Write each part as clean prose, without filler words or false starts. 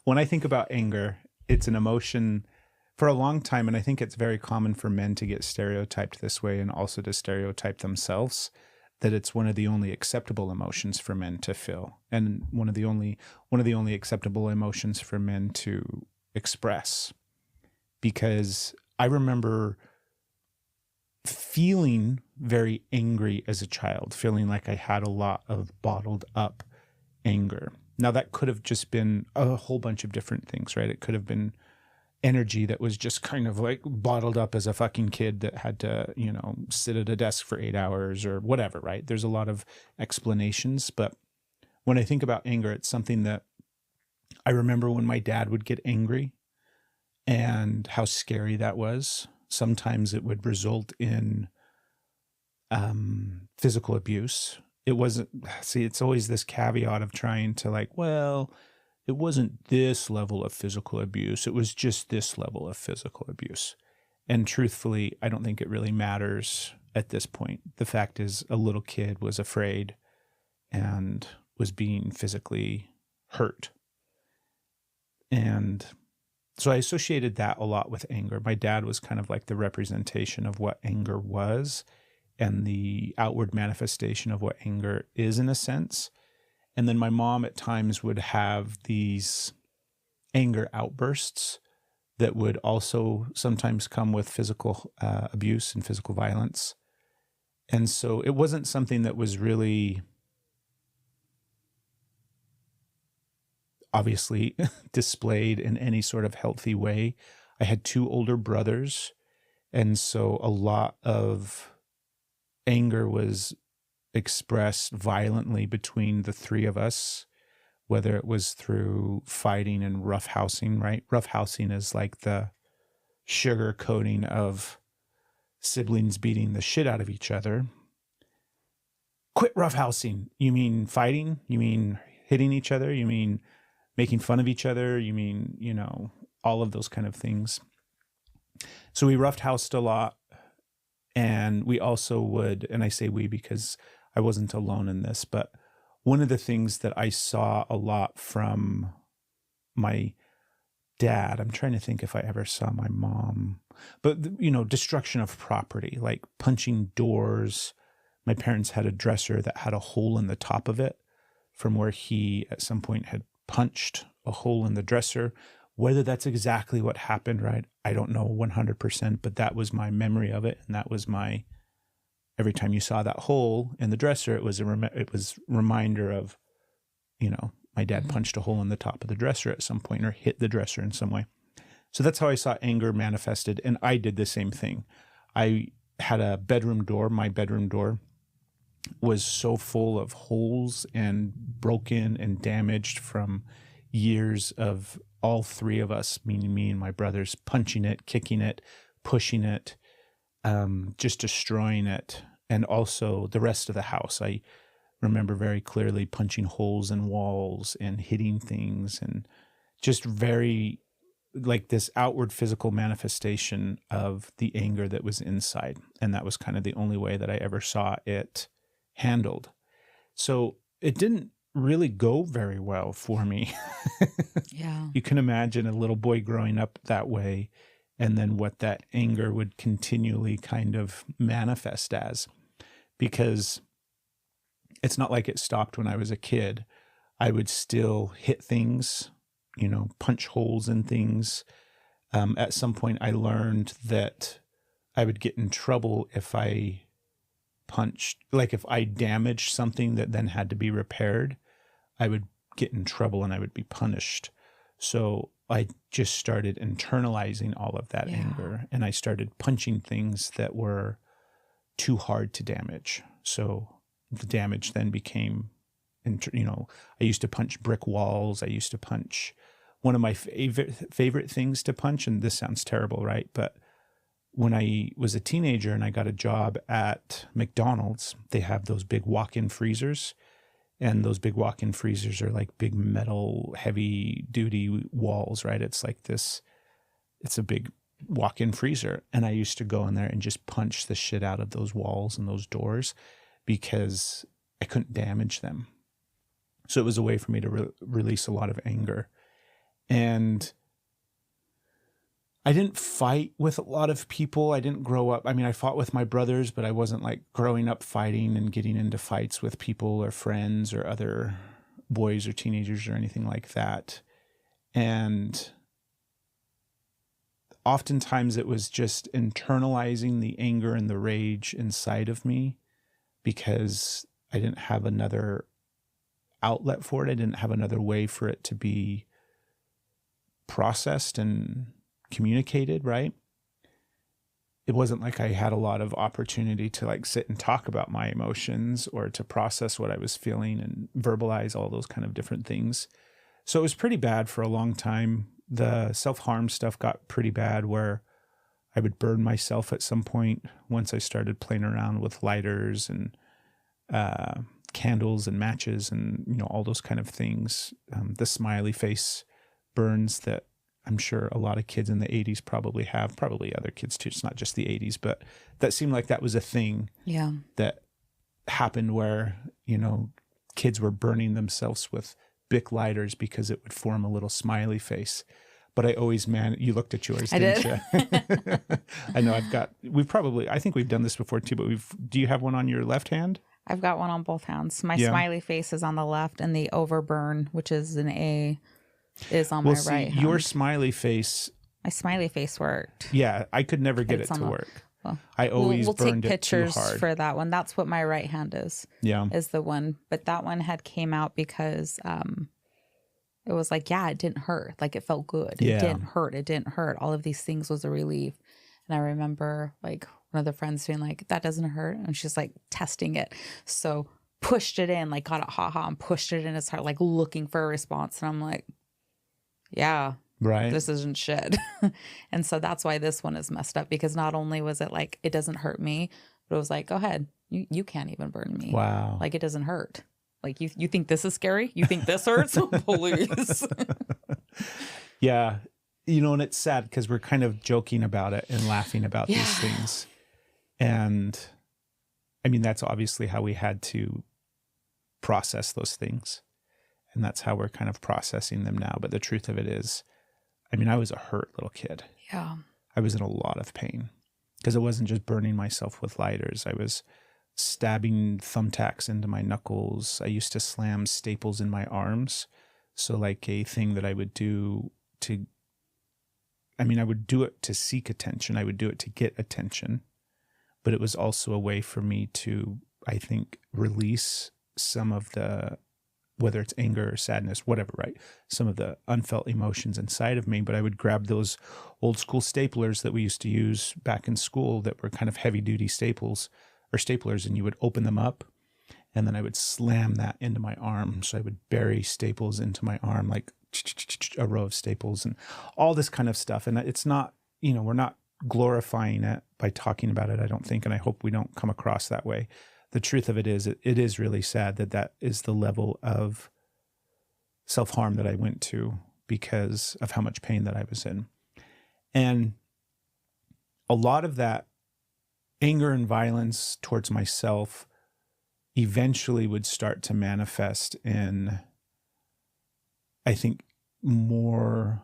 when I think about anger, it's an emotion for a long time. And I think it's very common for men to get stereotyped this way and also to stereotype themselves, that it's one of the only acceptable emotions for men to feel. And one of the only acceptable emotions for men to express. Because I remember feeling very angry as a child, feeling like I had a lot of bottled up anger. Now, that could have just been a whole bunch of different things, right? It could have been energy that was just kind of like bottled up as a fucking kid that had to, sit at a desk for 8 hours or whatever, right? There's a lot of explanations. But when I think about anger, it's something that I remember when my dad would get angry and how scary that was. Sometimes it would result in physical abuse. It wasn't, it's always this caveat of trying to it wasn't this level of physical abuse. It was just this level of physical abuse. And truthfully, I don't think it really matters at this point. The fact is, a little kid was afraid and was being physically hurt. And so I associated that a lot with anger. My dad was kind of like the representation of what anger was and the outward manifestation of what anger is, in a sense. And then my mom at times would have these anger outbursts that would also sometimes come with physical abuse and physical violence. And so it wasn't something that was really obviously displayed in any sort of healthy way. I had 2 older brothers, and so a lot of anger was expressed violently between the 3 of us, whether it was through fighting and roughhousing, right? Roughhousing is like the sugar coating of siblings beating the shit out of each other. Quit roughhousing. You mean fighting? You mean hitting each other? You mean making fun of each other? You mean, all of those kind of things. So we roughhoused a lot. And we also would, and I say we because I wasn't alone in this, but one of the things that I saw a lot from my dad, I'm trying to think if I ever saw my mom, but, destruction of property, like punching doors. My parents had a dresser that had a hole in the top of it from where he at some point had punched a hole in the dresser. Whether that's exactly what happened, right? I don't know 100%, but that was my memory of it. And that was every time you saw that hole in the dresser, it was reminder of, my dad punched a hole in the top of the dresser at some point or hit the dresser in some way. So that's how I saw anger manifested. And I did the same thing. I had a bedroom door. My bedroom door was so full of holes and broken and damaged from years of all 3 of us, meaning me and my brothers, punching it, kicking it, pushing it, just destroying it. And also the rest of the house. I remember very clearly punching holes in walls and hitting things, and just very like this outward physical manifestation of the anger that was inside. And that was kind of the only way that I ever saw it handled. So it didn't really go very well for me. Yeah. You can imagine a little boy growing up that way, and then what that anger would continually kind of manifest as, because it's not like it stopped when I was a kid. I would still hit things, punch holes in things. At some point I learned that I would get in trouble if I punched, like if I damaged something that then had to be repaired, I would get in trouble and I would be punished. So I just started internalizing all of that anger, and I started punching things that were too hard to damage. So the damage then became, I used to punch brick walls. I used to punch one of my favorite things to punch. And this sounds terrible, right? But when I was a teenager and I got a job at McDonald's, they have those big walk-in freezers. And those big walk-in freezers are like big metal, heavy duty walls, right? It's like this, it's a big walk-in freezer. And I used to go in there and just punch the shit out of those walls and those doors because I couldn't damage them. So it was a way for me to release a lot of anger. And I didn't fight with a lot of people. I didn't grow up. I mean, I fought with my brothers, but I wasn't like growing up fighting and getting into fights with people or friends or other boys or teenagers or anything like that. And oftentimes it was just internalizing the anger and the rage inside of me because I didn't have another outlet for it. I didn't have another way for it to be processed and communicated, right? It wasn't like I had a lot of opportunity to like sit and talk about my emotions or to process what I was feeling and verbalize all those kind of different things. So it was pretty bad for a long time. The self-harm stuff got pretty bad where I would burn myself at some point once I started playing around with lighters and candles and matches and, you know, all those kind of things. The smiley face burns that I'm sure a lot of kids in the 80s probably have, probably other kids too. It's not just the 80s, but that seemed like that was a thing that happened where, you know, kids were burning themselves with Bic lighters because it would form a little smiley face. But I always, you looked at yours, didn't you? I know I think we've done this before too, but do you have one on your left hand? I've got one on both hands. My smiley face is on the left and the overburn, which is an A, is on my right hand. Your smiley face. My smiley face worked. Yeah, I could never get it to work. Well, I always burned it too hard. We'll take pictures for that one. That's what my right hand is. Yeah. Is the one. But that one had came out because it was like, it didn't hurt. Like it felt good. It didn't hurt. It didn't hurt. All of these things was a relief. And I remember like one of the friends being like, that doesn't hurt. And she's like testing it. So pushed it in, like got it hot and pushed it in his heart, like looking for a response. And I'm like, yeah, right. This isn't shit. And so that's why this one is messed up, because not only was it like, it doesn't hurt me, but it was like, go ahead. You can't even burn me. Wow. Like it doesn't hurt. Like you think this is scary? You think this hurts? Police. Yeah. You know, and it's sad because we're kind of joking about it and laughing about these things. And I mean, that's obviously how we had to process those things. And that's how we're kind of processing them now. But the truth of it is, I mean, I was a hurt little kid. Yeah. I was in a lot of pain because it wasn't just burning myself with lighters. I was stabbing thumbtacks into my knuckles. I used to slam staples in my arms. So like a thing that I would do I would do it to seek attention. I would do it to get attention. But it was also a way for me to, I think, release some of the, whether it's anger or sadness, whatever, right? Some of the unfelt emotions inside of me. But I would grab those old school staplers that we used to use back in school that were kind of heavy duty staplers, and you would open them up. And then I would slam that into my arm. So I would bury staples into my arm, like a row of staples and all this kind of stuff. And it's not, you know, we're not glorifying it by talking about it, I don't think. And I hope we don't come across that way. The truth of it is, it is really sad that is the level of self-harm that I went to because of how much pain that I was in. And a lot of that anger and violence towards myself eventually would start to manifest in, I think, more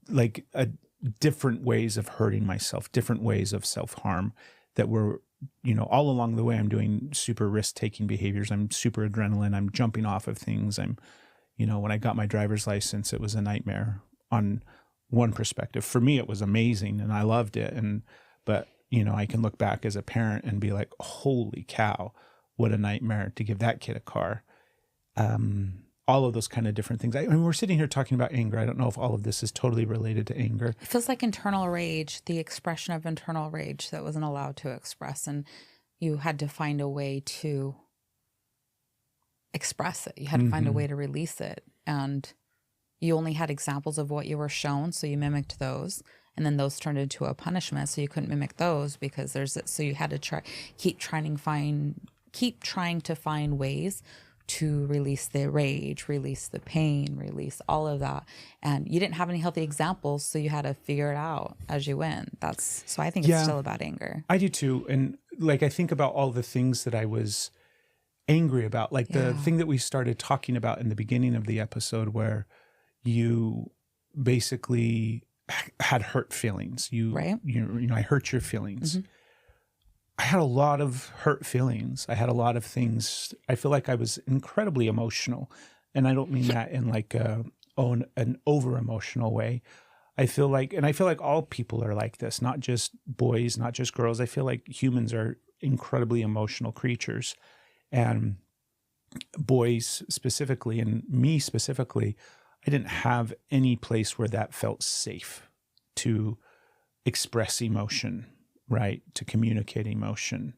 like different ways of hurting myself, different ways of self-harm that were, you know, all along the way, I'm doing super risk-taking behaviors. I'm super adrenaline. I'm jumping off of things. You know, when I got my driver's license, it was a nightmare on one perspective. For me, it was amazing and I loved it. But, you know, I can look back as a parent and be like, holy cow, what a nightmare to give that kid a car. All of those kind of different things. I mean, we're sitting here talking about anger. I don't know if all of this is totally related to anger. It feels like internal rage, the expression of internal rage that wasn't allowed to express. And you had to find a way to express it. You had to find a way to release it. And you only had examples of what you were shown. So you mimicked those. And then those turned into a punishment. So you couldn't mimic those because so you had to keep trying to find ways to release the rage, release the pain, release all of that. And you didn't have any healthy examples, so you had to figure it out as you went. So I think it's still about anger. I do too. And like, I think about all the things that I was angry about. Like the Yeah. thing that we started talking about in the beginning of the episode, where you basically had hurt feelings. Right. I hurt your feelings. Mhm. I had a lot of hurt feelings. I had a lot of things. I feel like I was incredibly emotional. And I don't mean that in like an over emotional way. I feel like all people are like this, not just boys, not just girls. I feel like humans are incredibly emotional creatures. And boys specifically, and me specifically, I didn't have any place where that felt safe to express emotion, right? To communicate emotion.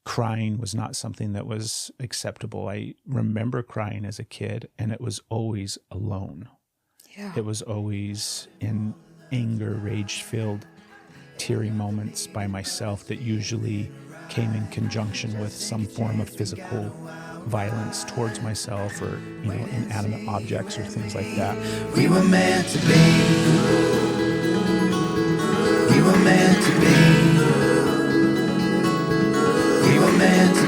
Crying was not something that was acceptable. I remember crying as a kid, and it was always alone. Yeah. It was always in anger, rage-filled, teary moments by myself that usually came in conjunction with some form of physical violence towards myself, or, inanimate objects or things like that. We were meant to be. We were meant to be. We were meant to